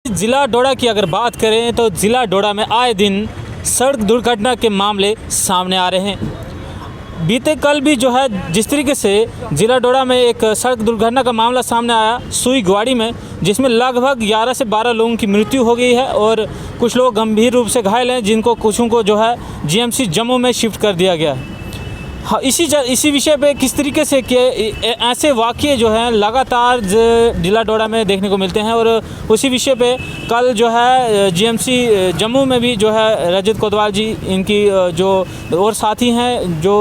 ज़िला डोडा की अगर बात करें तो ज़िला डोडा में आए दिन सड़क दुर्घटना के मामले सामने आ रहे हैं। बीते कल भी जो है जिस तरीके से ज़िला डोडा में एक सड़क दुर्घटना का मामला सामने आया सुईगवाड़ी में, जिसमें लगभग 11 से 12 लोगों की मृत्यु हो गई है और कुछ लोग गंभीर रूप से घायल हैं, जिनको कुछों को जो है जीएमसी जम्मू में शिफ्ट कर दिया गया है। हाँ, इसी विषय पे किस तरीके से कि ऐसे वाक़ये जो हैं लगातार ज़िला डोडा में देखने को मिलते हैं, और उसी विषय पे कल जो है जीएमसी जम्मू में भी जो है रजत कोतवाल जी इनकी जो और साथी हैं जो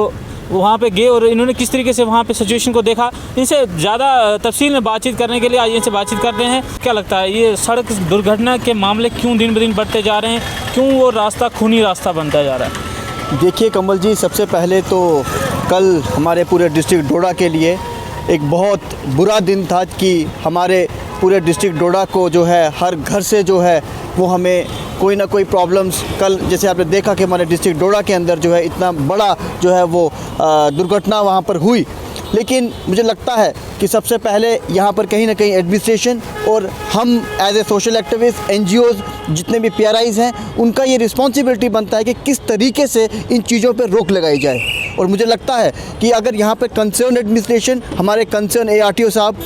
वहाँ पे गए और इन्होंने किस तरीके से वहाँ पे सिचुएशन को देखा, इनसे ज़्यादा तफसील में बातचीत करने के लिए आइए इनसे बातचीत करते हैं। क्या लगता है ये सड़क दुर्घटना के मामले क्यों दिन ब दिन बढ़ते जा रहे हैं, क्यों वो रास्ता खूनी रास्ता बनता जा रहा है? देखिए कमल जी, सबसे पहले तो कल हमारे पूरे डिस्ट्रिक्ट डोडा के लिए एक बहुत बुरा दिन था कि हमारे पूरे डिस्ट्रिक्ट डोडा को जो है हर घर से जो है वो हमें कोई ना कोई प्रॉब्लम्स, कल जैसे आपने देखा कि हमारे डिस्ट्रिक्ट डोडा के अंदर जो है इतना बड़ा जो है वो दुर्घटना वहाँ पर हुई। लेकिन मुझे लगता है कि सबसे पहले यहाँ पर कहीं ना कहीं एडमिनिस्ट्रेशन और हम as a social activist, NGOs, जितने भी पीआरआईज़ हैं, उनका ये रिस्पॉन्सिबिलिटी बनता है कि किस तरीके से इन चीज़ों पर रोक लगाई जाए। और मुझे लगता है कि अगर यहाँ पर कंसर्न एडमिनिस्ट्रेशन, हमारे कंसर्न एआरटीओ साहब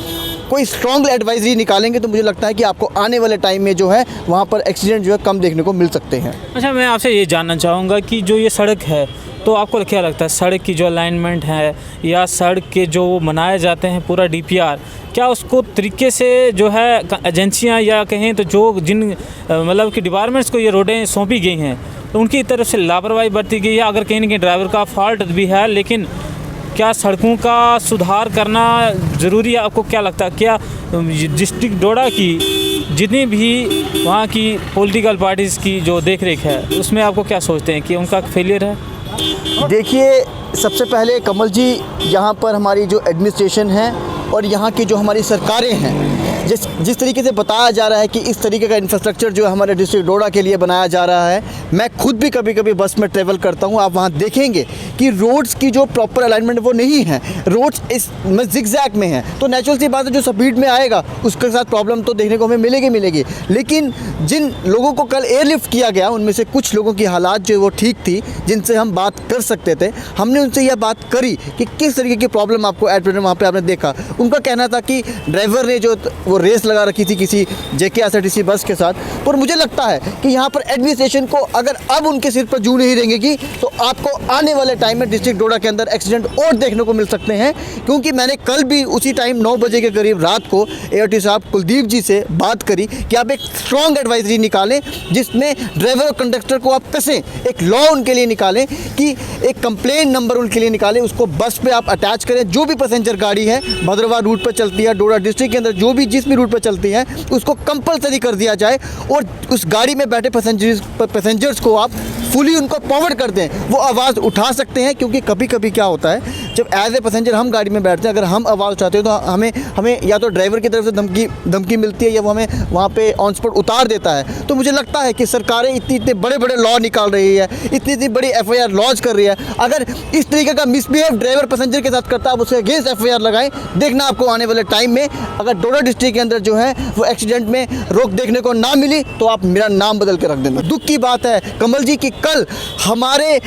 कोई स्ट्रॉन्ग एडवाइजरी निकालेंगे तो मुझे लगता है कि आपको आने वाले टाइम में जो है वहाँ पर एक्सीडेंट जो है कम देखने को मिल सकते हैं। अच्छा, मैं आपसे ये जानना चाहूँगा कि जो ये सड़क है, तो आपको क्या लगता है सड़क की जो अलाइनमेंट है या सड़क के जो बनाए जाते हैं पूरा डीपीआर, क्या उसको तरीके से जो है एजेंसियां या कहें तो जो जिन मतलब कि डिपार्टमेंट्स को ये रोडें सौंपी गई हैं तो उनकी तरफ से लापरवाही बरती गई है? अगर कहीं ना कहीं ड्राइवर का फॉल्ट भी है, लेकिन क्या सड़कों का सुधार करना ज़रूरी है? आपको क्या लगता है क्या डिस्ट्रिक्ट डोडा की जितनी भी वहाँ की पॉलिटिकल पार्टीज़ की जो देख रेख है उसमें आपको क्या सोचते हैं कि उनका फेलियर है? देखिए, सबसे पहले कमल जी, यहाँ पर हमारी जो एडमिनिस्ट्रेशन है और यहाँ की जो हमारी सरकारें हैं, जिस तरीके से बताया जा रहा है कि इस तरीके का इंफ्रास्ट्रक्चर जो है हमारे डिस्ट्रिक्ट डोडा के लिए बनाया जा रहा है, मैं खुद भी कभी कभी बस में ट्रैवल करता हूँ, आप वहाँ देखेंगे कि रोड्स की जो प्रॉपर अलाइनमेंट वो नहीं है, रोड्स इस जिगजैग में हैं। तो नेचुरल सी बात है, जो स्पीड में आएगा उसके साथ प्रॉब्लम तो देखने को हमें मिलेगी। लेकिन जिन लोगों को कल एयरलिफ्ट किया गया उनमें से कुछ लोगों की हालात जो वो ठीक थी, जिनसे हम बात कर सकते थे, हमने उनसे यह बात करी कि किस तरीके की प्रॉब्लम आपको एट प्रेजेंट वहाँ पर आपने देखा। उनका कहना था कि ड्राइवर ने जो वो रेस लगा रखी थी किसी JKRTC बस के साथ। पर मुझे लगता है कि यहाँ पर एडमिनिस्ट्रेशन को अगर अब उनके सिर पर जू नहीं रहेंगी तो आपको आने वाले टाइम में डिस्ट्रिक्ट डोडा के अंदर एक्सीडेंट और देखने को मिल सकते हैं। क्योंकि मैंने कल भी उसी टाइम 9 बजे के करीब रात को ART साहब कुलदीप जी से बात करी कि आप एक स्ट्रॉन्ग एडवाइजरी निकालें जिसमें ड्राइवर और कंडक्टर को आप कसें, एक लॉ उनके लिए निकालें कि एक कंप्लेन नंबर उनके लिए निकालें, उसको बस पे आप अटैच करें। जो भी पैसेंजर गाड़ी है भद्रवाह रूट पर चलती है, डोडा डिस्ट्रिक्ट के अंदर जो भी जिस भी रूट पर चलती है, उसको कंपलसरी कर दिया जाए और उस गाड़ी में बैठे पैसेंजर्स को आप फुली उनको पावर कर दें, वो आवाज़ उठा सकते हैं। क्योंकि कभी कभी क्या होता है, जब एज ए पैसेंजर हम गाड़ी में बैठते हैं, अगर हम आवाज़ उठाते हैं तो हमें या तो ड्राइवर की तरफ से धमकी मिलती है या वो हमें वहाँ पे ऑन स्पॉट उतार देता है। तो मुझे लगता है कि सरकारें इतने बड़े लॉ निकाल रही है, इतनी बड़ी FIR लॉन्च कर रही है, अगर इस तरीके का मिसबिहेव ड्राइवर पैसेंजर के साथ करता है, आप उसके अगेंस्ट FIR लगाएं। देखना आपको आने वाले टाइम में अगर डोडा डिस्ट्रिक्ट के अंदर जो है वो एक्सीडेंट में रोक देखने को ना मिली तो आप मेरा नाम बदल के रख देना। दुख की बात है कमल जी कि कल हमारे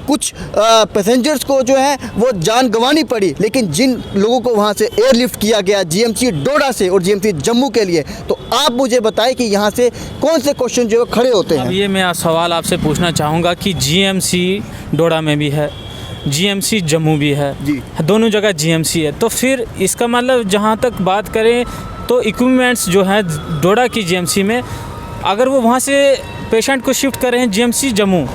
कुछ पैसेंजर्स को जो है वो जान गंवानी पड़ी, लेकिन जिन लोगों को वहाँ से एयरलिफ्ट किया गया GMC डोडा से और GMC जम्मू के लिए, तो आप मुझे बताएं कि यहाँ से कौन से क्वेश्चन जो है खड़े होते हैं। अब ये मैं सवाल आपसे पूछना चाहूँगा कि GMC डोडा में भी है, GMC जम्मू भी है जी, दोनों जगह GMC है, तो फिर इसका मतलब जहाँ तक बात करें तो इक्विपमेंट्स जो हैं डोडा की GMC में, अगर वो वहाँ से पेशेंट को शिफ्ट कर रहे हैं GMC जम्मू,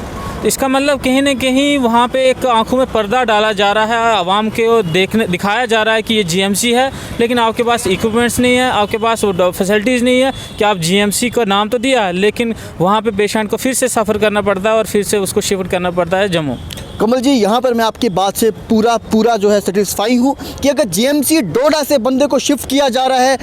इसका मतलब कहीं ना कहीं वहाँ पे एक आंखों में पर्दा डाला जा रहा है, आवाम को दिखाया जा रहा है कि ये GMC है, लेकिन आपके पास इक्विपमेंट्स नहीं है, आपके पास फैसिलिटीज़ नहीं है कि आप GMC का नाम तो दिया है, लेकिन वहाँ पे पेशेंट को फिर से सफ़र करना पड़ता है और फिर से उसको शिफ्ट करना पड़ता है जम्मू। कमल जी, यहाँ पर मैं आपकी बात से पूरा जो है सेटिस्फाई हूँ कि अगर जीएमसी डोडा से बंदे को शिफ्ट किया जा रहा है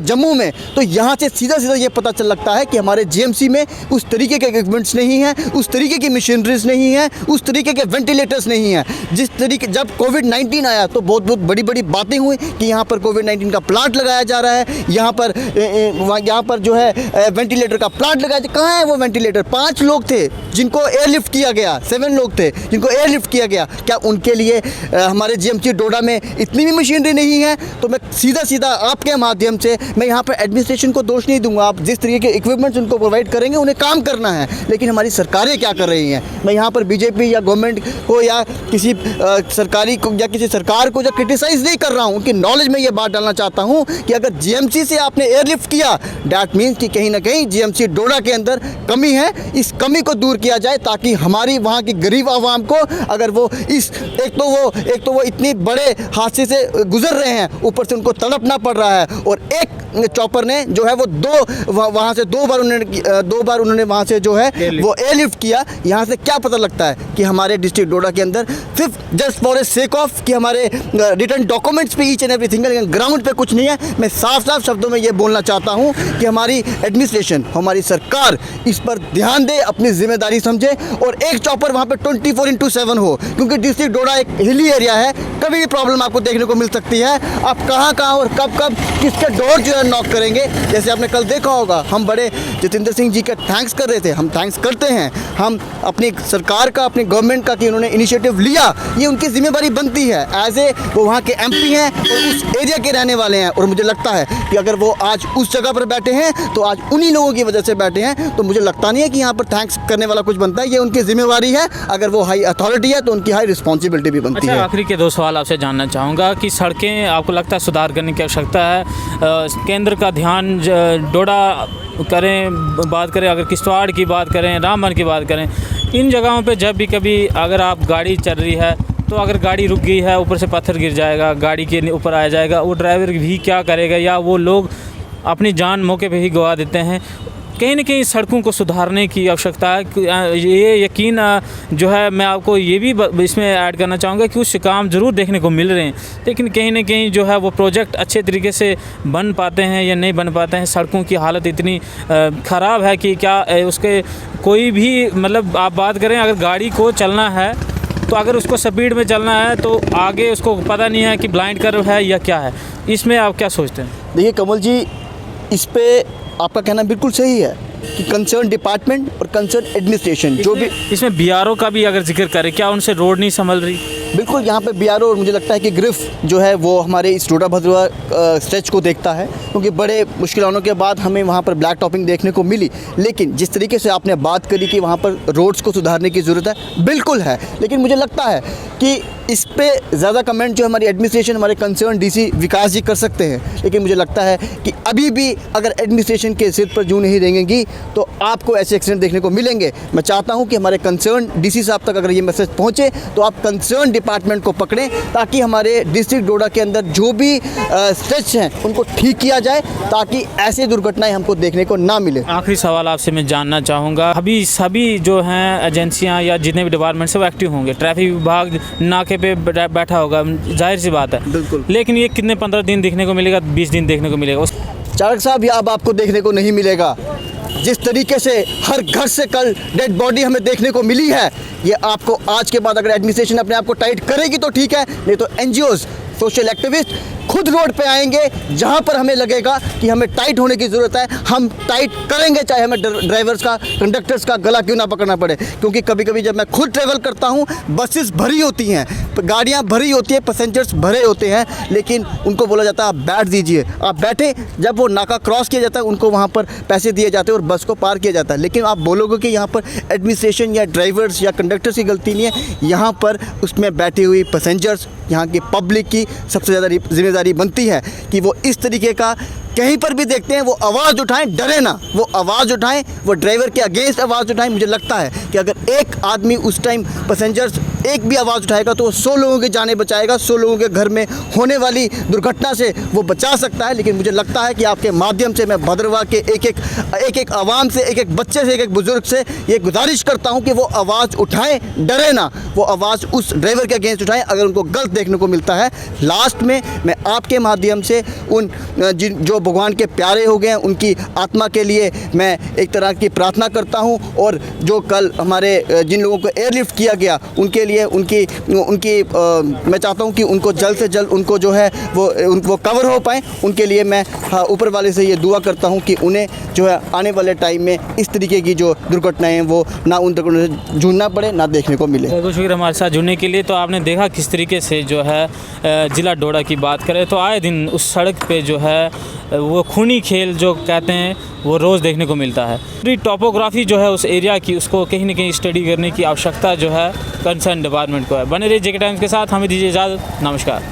जम्मू में, तो यहाँ से सीधा ये पता चल लगता है कि हमारे जीएमसी में उस तरीके के इक्विपमेंट्स नहीं हैं, उस तरीके की मशीनरीज नहीं हैं, उस तरीके के वेंटिलेटर्स नहीं हैं। जिस तरीके जब कोविड-19 आया तो बहुत बड़ी बातें हुई कि यहाँ पर कोविड-19 का प्लांट लगाया जा रहा है, यहाँ पर जो है वेंटिलेटर का प्लांट लगाया। कहाँ है वो वेंटिलेटर? 5 लोग थे जिनको एयरलिफ्ट किया गया, 7 लोग थे जिनको एयरलिफ्ट किया गया। क्या उनके लिए हमारे जीएमसी डोडा में इतनी भी मशीनरी नहीं है? तो मैं सीधा आपके माध्यम से मैं यहाँ पर एडमिनिस्ट्रेशन को दोष नहीं दूंगा। आप जिस तरीके के इक्विपमेंट्स उनको प्रोवाइड करेंगे, उन्हें काम करना है, लेकिन हमारी सरकारें क्या कर रही हैं? मैं यहाँ पर बीजेपी या गवर्नमेंट को या किसी सरकारी को या किसी सरकार को जो क्रिटिसाइज़ नहीं कर रहा हूँ, उनकी नॉलेज में ये बात डालना चाहता हूँ कि अगर जीएमसी से आपने एयरलिफ्ट किया, डैट मीन्स कि कहीं ना कहीं जीएमसी डोडा के अंदर कमी है। इस कमी को दूर किया जाए ताकि हमारी वहाँ की गरीब आवाम को, अगर वो एक तो वो इतने बड़े हादसे से गुजर रहे हैं, ऊपर से उनको तड़पना पड़ रहा है, और एक चॉपर ने जो है वो वहाँ से दो बार उन्होंने वहाँ से जो है वो एयरलिफ्ट किया। यहाँ से क्या पता लगता है कि हमारे डिस्ट्रिक्ट डोडा के अंदर सिर्फ just for a sake of कि हमारे रिटर्न डॉक्यूमेंट्स पे ईच एंड एवरीथिंग, लेकिन ग्राउंड पे कुछ नहीं है। मैं साफ शब्दों में ये बोलना चाहता हूँ कि हमारी एडमिनिस्ट्रेशन, हमारी सरकार इस पर ध्यान दे, अपनी जिम्मेदारी समझे, और एक चॉपर वहाँ पे 24/7 हो, क्योंकि डिस्ट्रिक्ट डोडा एक हिली एरिया है। कभी भी प्रॉब्लम आपको देखने को मिल सकती है। आप कहाँ और कब किसके डोर जो है नॉक करेंगे। जैसे आपने कल देखा होगा, हम बड़े जितेंद्र सिंह जी का थैंक्स कर रहे थे, हम थैंक्स करते हैं, हम अपनी सरकार का, अपनी गवर्नमेंट का कि उन्होंने इनिशिएटिव लिया, ये उनकी जिम्मेदारी बनती है। एज ए वो वहाँ के एमपी हैं और उस एरिया के रहने वाले हैं, और मुझे लगता है कि अगर वो आज उस जगह पर बैठे हैं तो आज उन्हीं लोगों की वजह से बैठे हैं। तो मुझे लगता नहीं है कि यहाँ पर थैंक्स करने वाला कुछ बनता है, ये उनकी जिम्मेवारी है। अगर वो हाई अथॉरिटी है तो उनकी हाई रिस्पॉन्सिबिलिटी भी बनती है। आखिरी के 2 सवाल आपसे जानना चाहूँगा कि सड़कें आपको लगता है सुधार करने की आवश्यकता है? केंद्र का ध्यान डोडा करें, बात करें, अगर किश्तवाड़ की बात करें, रामबन की बात करें, इन जगहों पे जब भी कभी अगर आप गाड़ी चल रही है तो अगर गाड़ी रुक गई है, ऊपर से पत्थर गिर जाएगा, गाड़ी के ऊपर आ जाएगा, वो ड्राइवर भी क्या करेगा, या वो लोग अपनी जान मौके पे ही गवा देते हैं। कहीं ना कहीं सड़कों को सुधारने की आवश्यकता है। ये यकीन जो है, मैं आपको ये भी इसमें ऐड करना चाहूँगा कि कुछ काम ज़रूर देखने को मिल रहे हैं, लेकिन कहीं ना कहीं जो है वो प्रोजेक्ट अच्छे तरीके से बन पाते हैं या नहीं बन पाते हैं। सड़कों की हालत इतनी ख़राब है कि क्या उसके कोई भी, मतलब आप बात करें, अगर गाड़ी को चलना है तो अगर उसको स्पीड में चलना है तो आगे उसको पता नहीं है कि ब्लाइंड कर्व है या क्या है। इसमें आप क्या सोचते हैं? देखिए कमल जी, इस पे आपका कहना बिल्कुल सही है कि कंसर्न डिपार्टमेंट और कंसर्न एडमिनिस्ट्रेशन जो भी, इसमें बीआरओ का भी अगर जिक्र करें, क्या उनसे रोड नहीं संभल रही? बिल्कुल, यहाँ पे बीआरओ और मुझे लगता है कि ग्रिफ जो है वो हमारे इस डोडा भद्रवा स्ट्रेच को देखता है, क्योंकि बड़े मुश्किलों के बाद हमें वहाँ पर ब्लैक टॉपिंग देखने को मिली। लेकिन जिस तरीके से आपने बात करी कि वहाँ पर रोड्स को सुधारने की ज़रूरत है, बिल्कुल है, लेकिन मुझे लगता है कि इस पे ज़्यादा कमेंट जो हमारी एडमिनिस्ट्रेशन, हमारे कंसर्न डीसी विकास जी कर सकते हैं। लेकिन मुझे लगता है कि अभी भी अगर एडमिनिस्ट्रेशन के सिर पर जूं नहीं रेंगेंगी तो आपको ऐसे एक्सीडेंट देखने को मिलेंगे। मैं चाहता हूं कि हमारे कंसर्न डीसी साहब तक अगर ये मैसेज पहुंचे तो आप कंसर्न डिपार्टमेंट को पकड़ें, ताकि हमारे डिस्ट्रिक्ट डोडा के अंदर जो भी स्ट्रेच हैं उनको ठीक किया जाए, ताकि ऐसी दुर्घटनाएं हमको देखने को ना मिले। आखिरी सवाल आपसे मैं जानना चाहूँगा, अभी सभी जो हैं एजेंसियाँ या जितने भी डिपार्टमेंट सब एक्टिव होंगे, ट्रैफिक विभाग नाके पे बैठा होगा, जाहिर सी बात है, बिल्कुल, लेकिन ये कितने 15 दिन देखने को मिलेगा, 20 दिन देखने को मिलेगा? चालक साहब, ये अब आपको देखने को नहीं मिलेगा। जिस तरीके से हर घर से कल डेड बॉडी हमें देखने को मिली है, ये आपको आज के बाद अगर एडमिनिस्ट्रेशन अपने आप को टाइट करेगी तो ठीक है, नहीं तो एनजीओज, सोशल एक्टिविस्ट खुद रोड पे आएंगे। जहां पर हमें लगेगा कि हमें टाइट होने की ज़रूरत है, हम टाइट करेंगे, चाहे हमें ड्राइवर्स का, कंडक्टर्स का गला क्यों ना पकड़ना पड़े। क्योंकि कभी कभी जब मैं खुद ट्रैवल करता हूं, बसेस भरी होती हैं, गाड़ियां भरी होती हैं, पैसेंजर्स भरे होते हैं, लेकिन उनको बोला जाता है आप बैठ दीजिए, आप बैठे। जब वो नाका क्रॉस किया जाता है, उनको वहाँ पर पैसे दिए जाते हैं और बस को पार किया जाता है। लेकिन आप बोलोगे कि यहाँ पर एडमिनिस्ट्रेशन या ड्राइवर्स या कंडक्टर्स की गलती नहीं है, यहाँ पर उसमें बैठी हुई पैसेंजर्स, यहाँ की पब्लिक की सबसे ज़्यादा जिम्मेदारी बनती है कि वो इस तरीके का कहीं पर भी देखते हैं वो आवाज़ उठाएं, डरे ना, वो आवाज़ उठाएं, वो ड्राइवर के अगेंस्ट आवाज़ उठाएं। मुझे लगता है कि अगर एक आदमी उस टाइम पैसेंजर्स एक भी आवाज़ उठाएगा तो वो 100 लोगों की जानें बचाएगा, 100 लोगों के घर में होने वाली दुर्घटना से वो बचा सकता है। लेकिन मुझे लगता है कि आपके माध्यम से मैं भद्रवाह के एक आवाम से, एक बच्चे से, एक बुज़ुर्ग से ये गुजारिश करता हूँ कि वो आवाज़ उठाएं, डरे ना, वो आवाज़ उस ड्राइवर के अगेंस्ट उठाएं अगर उनको गलत देखने को मिलता है। लास्ट में मैं आपके माध्यम से उन जो भगवान के प्यारे हो गए हैं उनकी आत्मा के लिए मैं एक तरह की प्रार्थना करता हूं, और जो कल हमारे जिन लोगों को एयरलिफ्ट किया गया उनके लिए उनकी मैं चाहता हूं कि उनको जल्द से जल्द उनको जो है वो कवर हो पाएँ। उनके लिए मैं ऊपर वाले से ये दुआ करता हूं कि उन्हें जो है आने वाले टाइम में इस तरीके की जो दुर्घटनाएँ हैं वो ना उन दुर्घटनाओं से जूझना पड़े, ना देखने को मिले। बहुत शुक्रिया हमारे साथ जुड़ने के लिए। तो आपने देखा किस तरीके से जो है ज़िला डोडा की बात करें तो आए दिन उस सड़क पे जो है वो खूनी खेल जो कहते हैं वो रोज़ देखने को मिलता है। पूरी टोपोग्राफी जो है उस एरिया की उसको कहीं ना कहीं स्टडी करने की आवश्यकता जो है कंसर्न डिपार्टमेंट को है। बने रहिए जेके टाइम्स के साथ, हमें दीजिए इजाज़त, नमस्कार।